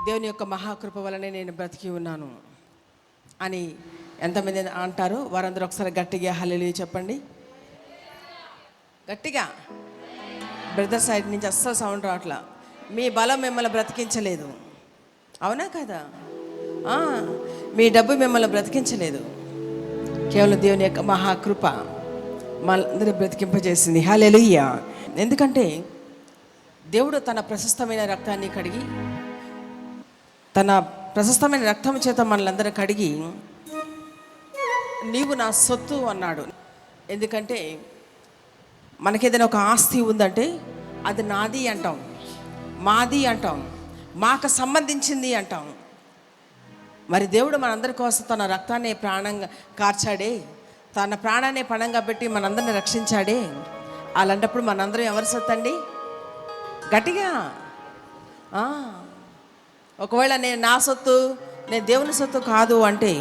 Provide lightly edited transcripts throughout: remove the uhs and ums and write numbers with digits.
దేవుని యొక్క మహాకృప వలనే నేను బ్రతికి ఉన్నాను అని ఎంతమంది అంటారు? వారందరూ ఒకసారి గట్టిగా హల్లెలూయా చెప్పండి. గట్టిగా. బ్రదర్ సైడ్ నుంచి అస్సలు సౌండ్ రావట్లా. మీ బలం మిమ్మల్ని బ్రతికించలేదు, అవునా కదా? మీ డబ్బు మిమ్మల్ని బ్రతికించలేదు. కేవలం దేవుని యొక్క మహాకృప మనందరూ బ్రతికింపజేసింది. హల్లెలూయా. ఎందుకంటే దేవుడు తన ప్రశస్తమైన రక్తాన్ని కడిగి, తన ప్రశస్తమైన రక్తం చేత మనలందరూ కడిగి, నీవు నా సొత్తు అన్నాడు. ఎందుకంటే మనకేదైనా ఒక ఆస్తి ఉందంటే అది నాది అంటాం, మాది అంటాం, మాకు సంబంధించింది అంటాం. మరి దేవుడు మనందరి కోసం తన రక్తాన్ని ప్రాణంగా కార్చాడే, తన ప్రాణాన్ని పణంగా పెట్టి మనందరిని రక్షించాడే. అలాంటప్పుడు మనందరం ఎవరి సొత్తు అండి? గట్టిగా. ఒకవేళ నేను నా సొత్తు, నేను దేవుని సొత్తు కాదు అంటే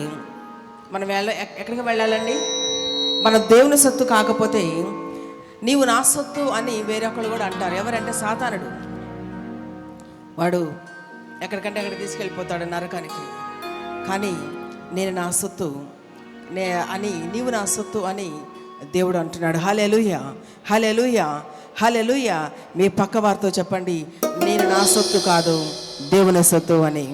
మనం ఎక్కడికి వెళ్ళాలండి? మన దేవుని సొత్తు కాకపోతే నీవు నా సొత్తు అని వేరొకళ్ళు కూడా అంటారు. ఎవరంటే సాతానుడు. వాడు ఎక్కడికంటే అక్కడికి తీసుకెళ్ళిపోతాడు, నరకానికి. కానీ నేను నా సొత్తు అని, నీవు నా సొత్తు అని దేవుడు అంటున్నాడు. హల్లెలూయా, హల్లెలూయా, హల్లెలూయా. మీ పక్క వారితో చెప్పండి, నేను నా సొత్తు కాదు, దేవుని సొత్తు అని.